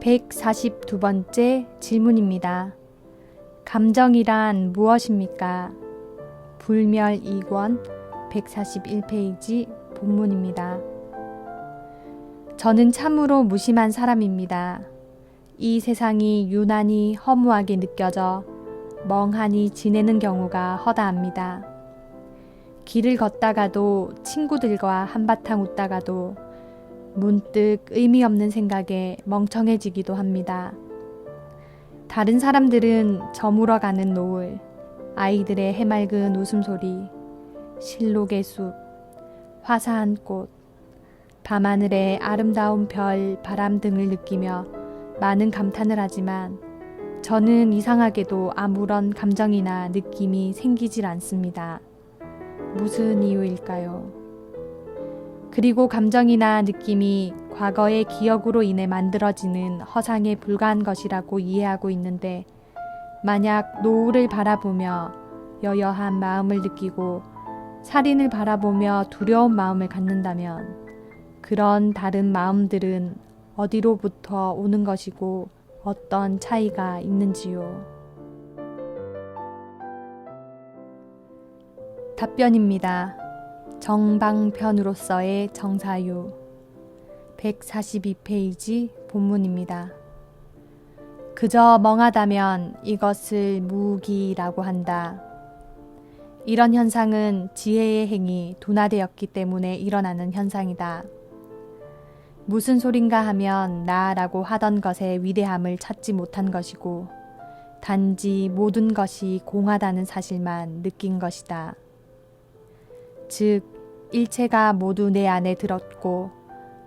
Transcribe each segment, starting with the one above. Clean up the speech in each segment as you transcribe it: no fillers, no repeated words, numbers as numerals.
142번째 질문입니다. 감정이란 무엇입니까? 불멸 2권 141페이지 본문입니다. 저는 참으로 무심한 사람입니다. 이 세상이 유난히 허무하게 느껴져 멍하니 지내는 경우가 허다합니다. 길을 걷다가도 친구들과 한바탕 웃다가도 문득 의미 없는 생각에 멍청해지기도 합니다. 다른 사람들은 저물어가는 노을, 아이들의 해맑은 웃음소리, 실록의 숲, 화사한 꽃, 밤하늘의 아름다운 별, 바람 등을 느끼며 많은 감탄을 하지만 저는 이상하게도 아무런 감정이나 느낌이 생기질 않습니다. 무슨 이유일까요? 그리고 감정이나 느낌이 과거의 기억으로 인해 만들어지는 허상에 불과한 것이라고 이해하고 있는데 만약 노을을 바라보며 여여한 마음을 느끼고 살인을 바라보며 두려운 마음을 갖는다면 그런 다른 마음들은 어디로부터 오는 것이고 어떤 차이가 있는지요? 답변입니다. 정방편으로서의 정사유 142페이지 본문입니다. 그저 멍하다면 이것을 무기라고 한다. 이런 현상은 지혜의 행이 둔화되었기 때문에 일어나는 현상이다. 무슨 소린가 하면 나라고 하던 것의 위대함을 찾지 못한 것이고 단지 모든 것이 공하다는 사실만 느낀 것이다. 즉, 일체가 모두 내 안에 들었고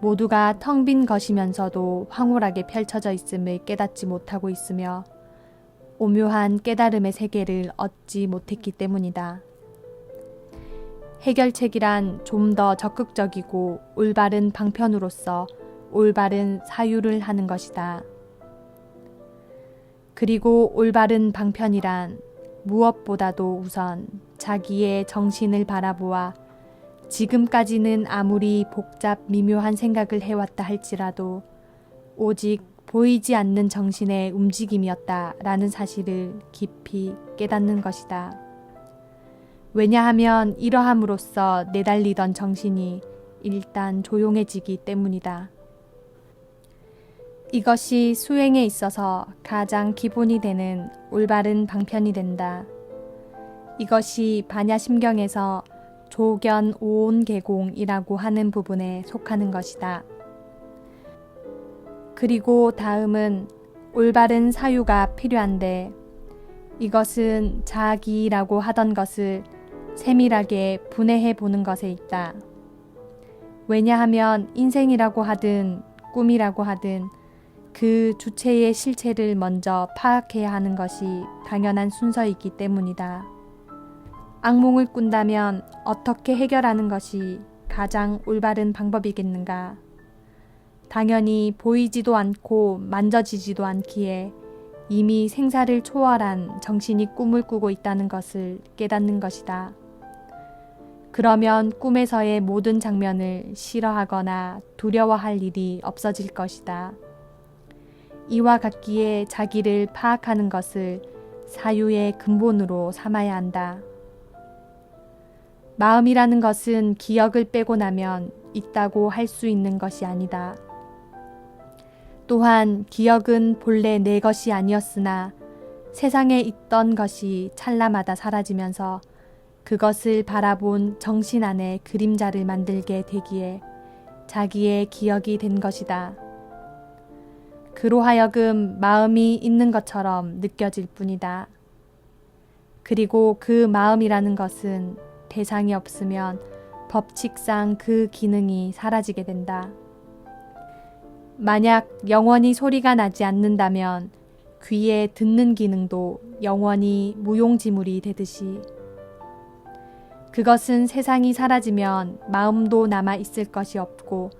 모두가 텅 빈 것이면서도 황홀하게 펼쳐져 있음을 깨닫지 못하고 있으며 오묘한 깨달음의 세계를 얻지 못했기 때문이다. 해결책이란 좀 더 적극적이고 올바른 방편으로서 올바른 사유를 하는 것이다. 그리고 올바른 방편이란 무엇보다도 우선 자기의 정신을 바라보아 지금까지는 아무리 복잡 미묘한 생각을 해왔다 할지라도 오직 보이지 않는 정신의 움직임이었다라는 사실을 깊이 깨닫는 것이다. 왜냐하면 이러함으로써 내달리던 정신이 일단 조용해지기 때문이다. 이것이 수행에 있어서 가장 기본이 되는 올바른 방편이 된다. 이것이 반야심경에서 조견 오온계공이라고 하는 부분에 속하는 것이다. 그리고 다음은 올바른 사유가 필요한데 이것은 자기라고 하던 것을 세밀하게 분해해 보는 것에 있다. 왜냐하면 인생이라고 하든 꿈이라고 하든 그 주체의 실체를 먼저 파악해야 하는 것이 당연한 순서이기 때문이다. 악몽을 꾼다면 어떻게 해결하는 것이 가장 올바른 방법이겠는가? 당연히 보이지도 않고 만져지지도 않기에 이미 생사를 초월한 정신이 꿈을 꾸고 있다는 것을 깨닫는 것이다. 그러면 꿈에서의 모든 장면을 싫어하거나 두려워할 일이 없어질 것이다. 이와 같기에 자기를 파악하는 것을 사유의 근본으로 삼아야 한다. 마음이라는 것은 기억을 빼고 나면 있다고 할 수 있는 것이 아니다. 또한 기억은 본래 내 것이 아니었으나 세상에 있던 것이 찰나마다 사라지면서 그것을 바라본 정신 안에 그림자를 만들게 되기에 자기의 기억이 된 것이다. 그로 하여금 마음이 있는 것처럼 느껴질 뿐이다. 그리고 그 마음이라는 것은 대상이 없으면 법칙상 그 기능이 사라지게 된다. 만약 영원히 소리가 나지 않는다면 귀에 듣는 기능도 영원히 무용지물이 되듯이 그것은 세상이 사라지면 마음도 남아 있을 것이 없고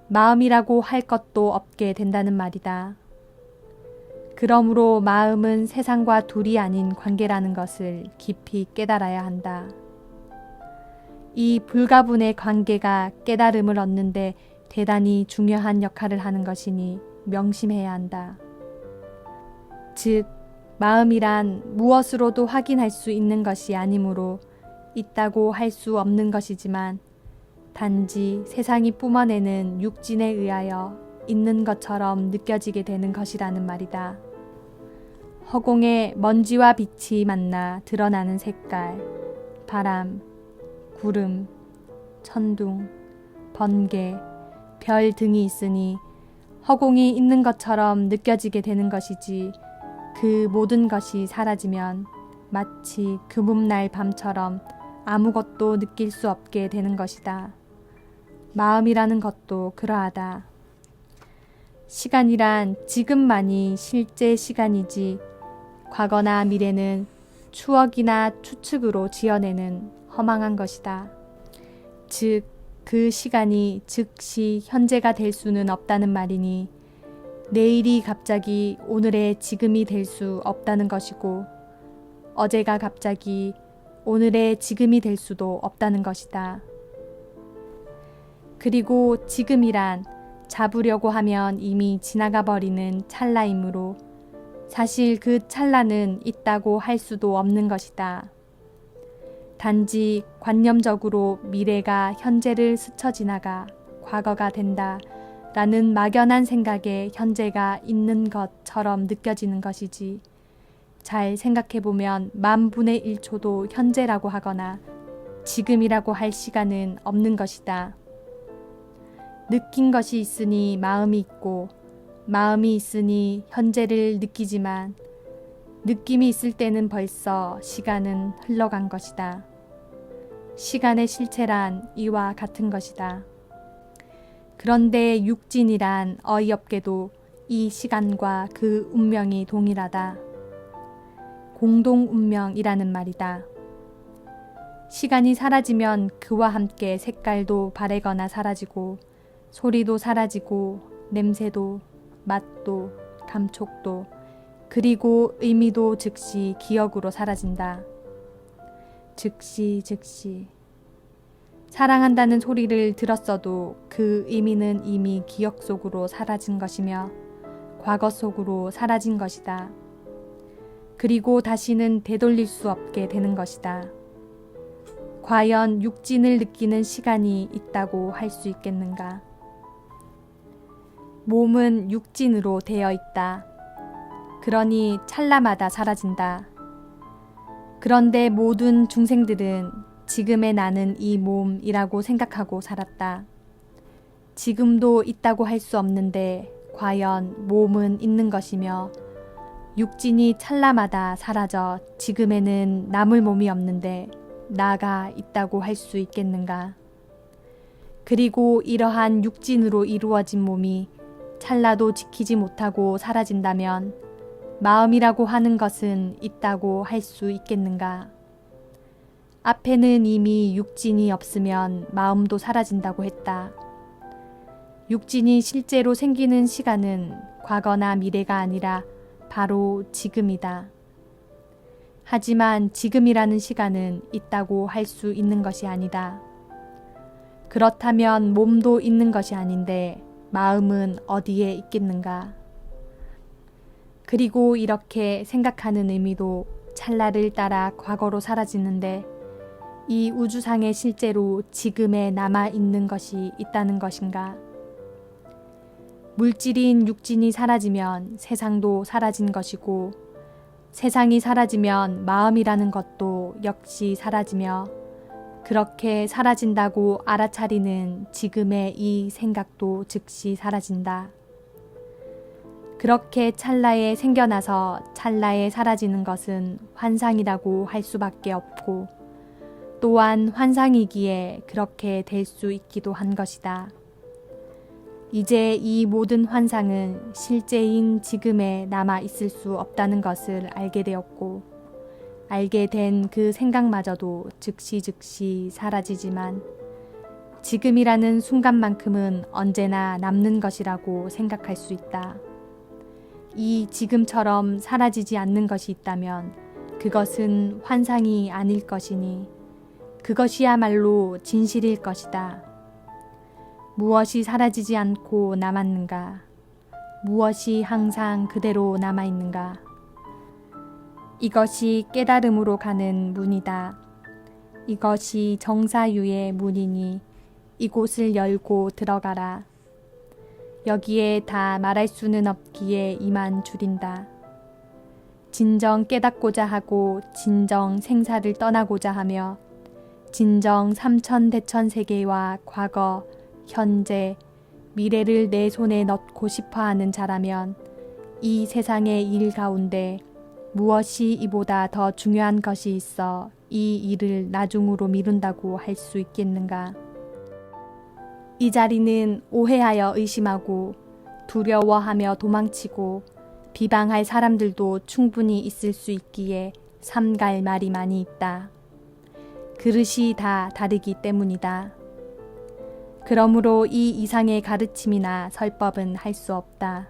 마음이라고 할 것도 없게 된다는 말이다. 그러므로 마음은 세상과 둘이 아닌 관계라는 것을 깊이 깨달아야 한다. 이 불가분의 관계가 깨달음을 얻는데 대단히 중요한 역할을 하는 것이니 명심해야 한다. 즉, 마음이란 무엇으로도 확인할 수 있는 것이 아니므로 있다고 할 수 없는 것이지만 단지 세상이 뿜어내는 육진에 의하여 있는 것처럼 느껴지게 되는 것이라는 말이다. 허공에 먼지와 빛이 만나 드러나는 색깔, 바람, 구름, 천둥, 번개, 별 등이 있으니 허공이 있는 것처럼 느껴지게 되는 것이지 그 모든 것이 사라지면 마치 금음날 밤처럼 아무것도 느낄 수 없게 되는 것이다. 마음이라는 것도 그러하다. 시간이란 지금만이 실제 시간이지 과거나 미래는 추억이나 추측으로 지어내는 허망한 것이다. 즉, 그 시간이 즉시 현재가 될 수는 없다는 말이니 내일이 갑자기 오늘의 지금이 될 수 없다는 것이고 어제가 갑자기 오늘의 지금이 될 수도 없다는 것이다. 그리고 지금이란 잡으려고 하면 이미 지나가 버리는 찰나이므로 사실 그 찰나는 있다고 할 수도 없는 것이다. 단지 관념적으로 미래가 현재를 스쳐 지나가 과거가 된다 라는 막연한 생각에 현재가 있는 것처럼 느껴지는 것이지 잘 생각해보면 10,000분의 1초도 현재라고 하거나 지금이라고 할 시간은 없는 것이다. 느낀 것이 있으니 마음이 있고 마음이 있으니 현재를 느끼지만 느낌이 있을 때는 벌써 시간은 흘러간 것이다. 시간의 실체란 이와 같은 것이다. 그런데 육진이란 어이없게도 이 시간과 그 운명이 동일하다. 공동 운명이라는 말이다. 시간이 사라지면 그와 함께 색깔도 바래거나 사라지고 소리도 사라지고 냄새도 맛도 감촉도 그리고 의미도 즉시 기억으로 사라진다. 즉시 사랑한다는 소리를 들었어도 그 의미는 이미 기억 속으로 사라진 것이며 과거 속으로 사라진 것이다. 그리고 다시는 되돌릴 수 없게 되는 것이다. 과연 육진을 느끼는 시간이 있다고 할 수 있겠는가? 몸은 육진으로 되어 있다. 그러니 찰나마다 사라진다. 그런데 모든 중생들은 지금의 나는 이 몸이라고 생각하고 살았다. 지금도 있다고 할 수 없는데 과연 몸은 있는 것이며 육진이 찰나마다 사라져 지금에는 남을 몸이 없는데 나가 있다고 할 수 있겠는가? 그리고 이러한 육진으로 이루어진 몸이 찰나도 지키지 못하고 사라진다면 마음이라고 하는 것은 있다고 할 수 있겠는가? 앞에는 이미 육진이 없으면 마음도 사라진다고 했다. 육진이 실제로 생기는 시간은 과거나 미래가 아니라 바로 지금이다. 하지만 지금이라는 시간은 있다고 할 수 있는 것이 아니다. 그렇다면 몸도 있는 것이 아닌데 마음은 어디에 있겠는가? 그리고 이렇게 생각하는 의미도 찰나를 따라 과거로 사라지는데 이 우주상에 실제로 지금에 남아있는 것이 있다는 것인가? 물질인 육진이 사라지면 세상도 사라진 것이고 세상이 사라지면 마음이라는 것도 역시 사라지며 그렇게 사라진다고 알아차리는 지금의 이 생각도 즉시 사라진다. 그렇게 찰나에 생겨나서 찰나에 사라지는 것은 환상이라고 할 수밖에 없고 또한 환상이기에 그렇게 될 수 있기도 한 것이다. 이제 이 모든 환상은 실제인 지금에 남아 있을 수 없다는 것을 알게 되었고 알게 된 그 생각마저도 즉시 사라지지만 지금이라는 순간만큼은 언제나 남는 것이라고 생각할 수 있다. 이 지금처럼 사라지지 않는 것이 있다면 그것은 환상이 아닐 것이니 그것이야말로 진실일 것이다. 무엇이 사라지지 않고 남았는가? 무엇이 항상 그대로 남아있는가? 이것이 깨달음으로 가는 문이다. 이것이 정사유의 문이니 이곳을 열고 들어가라. 여기에 다 말할 수는 없기에 이만 줄인다. 진정 깨닫고자 하고 진정 생사를 떠나고자 하며 진정 삼천대천세계와 과거, 현재, 미래를 내 손에 넣고 싶어하는 자라면 이 세상의 일 가운데 무엇이 이보다 더 중요한 것이 있어 이 일을 나중으로 미룬다고 할 수 있겠는가? 이 자리는 오해하여 의심하고 두려워하며 도망치고 비방할 사람들도 충분히 있을 수 있기에 삼갈 말이 많이 있다. 그릇이 다 다르기 때문이다. 그러므로 이 이상의 가르침이나 설법은 할 수 없다.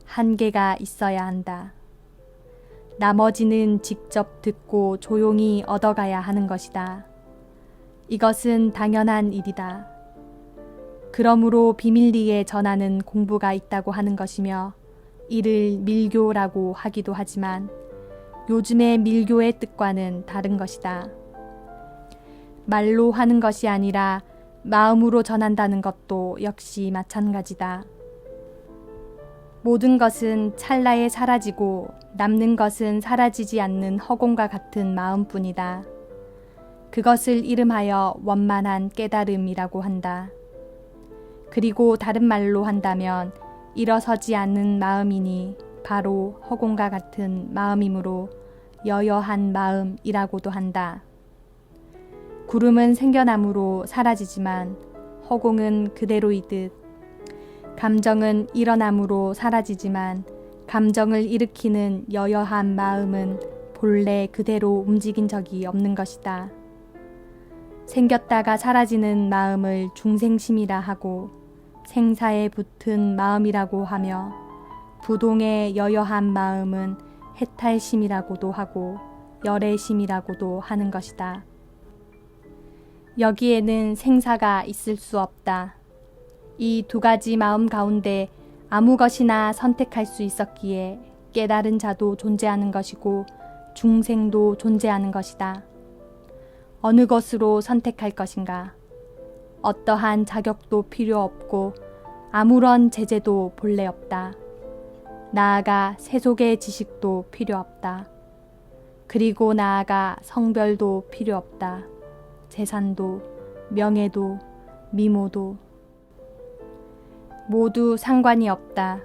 한계가 있어야 한다. 나머지는 직접 듣고 조용히 얻어가야 하는 것이다. 이것은 당연한 일이다. 그러므로 비밀리에 전하는 공부가 있다고 하는 것이며 이를 밀교라고 하기도 하지만 요즘의 밀교의 뜻과는 다른 것이다. 말로 하는 것이 아니라 마음으로 전한다는 것도 역시 마찬가지다. 모든 것은 찰나에 사라지고 남는 것은 사라지지 않는 허공과 같은 마음뿐이다. 그것을 이름하여 원만한 깨달음이라고 한다. 그리고 다른 말로 한다면 일어서지 않는 마음이니 바로 허공과 같은 마음이므로 여여한 마음이라고도 한다. 구름은 생겨남으로 사라지지만 허공은 그대로이듯 감정은 일어남으로 사라지지만 감정을 일으키는 여여한 마음은 본래 그대로 움직인 적이 없는 것이다. 생겼다가 사라지는 마음을 중생심이라 하고 생사에 붙은 마음이라고 하며 부동의 여여한 마음은 해탈심이라고도 하고 열애심이라고도 하는 것이다. 여기에는 생사가 있을 수 없다. 이 두 가지 마음 가운데 아무 것이나 선택할 수 있었기에 깨달은 자도 존재하는 것이고 중생도 존재하는 것이다. 어느 것으로 선택할 것인가? 어떠한 자격도 필요 없고 아무런 제재도 본래 없다. 나아가 세속의 지식도 필요 없다. 그리고 나아가 성별도 필요 없다. 재산도 명예도 미모도 모두 상관이 없다.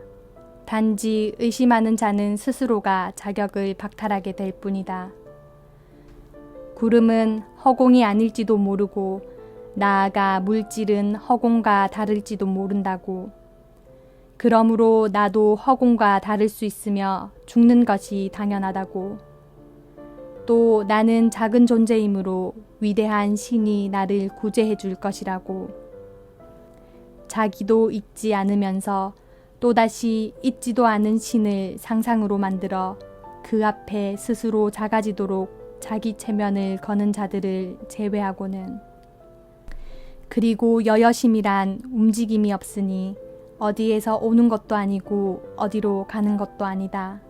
단지 의심하는 자는 스스로가 자격을 박탈하게 될 뿐이다. 구름은 허공이 아닐지도 모르고 나아가 물질은 허공과 다를지도 모른다고. 그러므로 나도 허공과 다를 수 있으며 죽는 것이 당연하다고. 또 나는 작은 존재이므로 위대한 신이 나를 구제해 줄 것이라고. 자기도 있지 않으면서 또다시 있지도 않은 신을 상상으로 만들어 그 앞에 스스로 작아지도록 자기 체면을 거는 자들을 제외하고는. 그리고 여여심이란 움직임이 없으니 어디에서 오는 것도 아니고 어디로 가는 것도 아니다.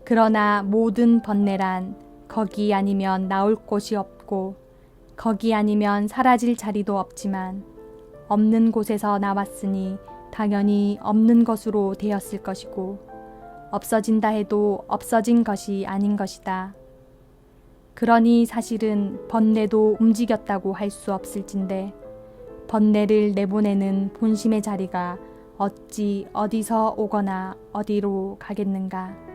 그러나 모든 번뇌란 거기 아니면 나올 곳이 없고 거기 아니면 사라질 자리도 없지만 없는 곳에서 나왔으니 당연히 없는 것으로 되었을 것이고 없어진다 해도 없어진 것이 아닌 것이다. 그러니 사실은 번뇌도 움직였다고 할 수 없을진데 번뇌를 내보내는 본심의 자리가 어찌 어디서 오거나 어디로 가겠는가.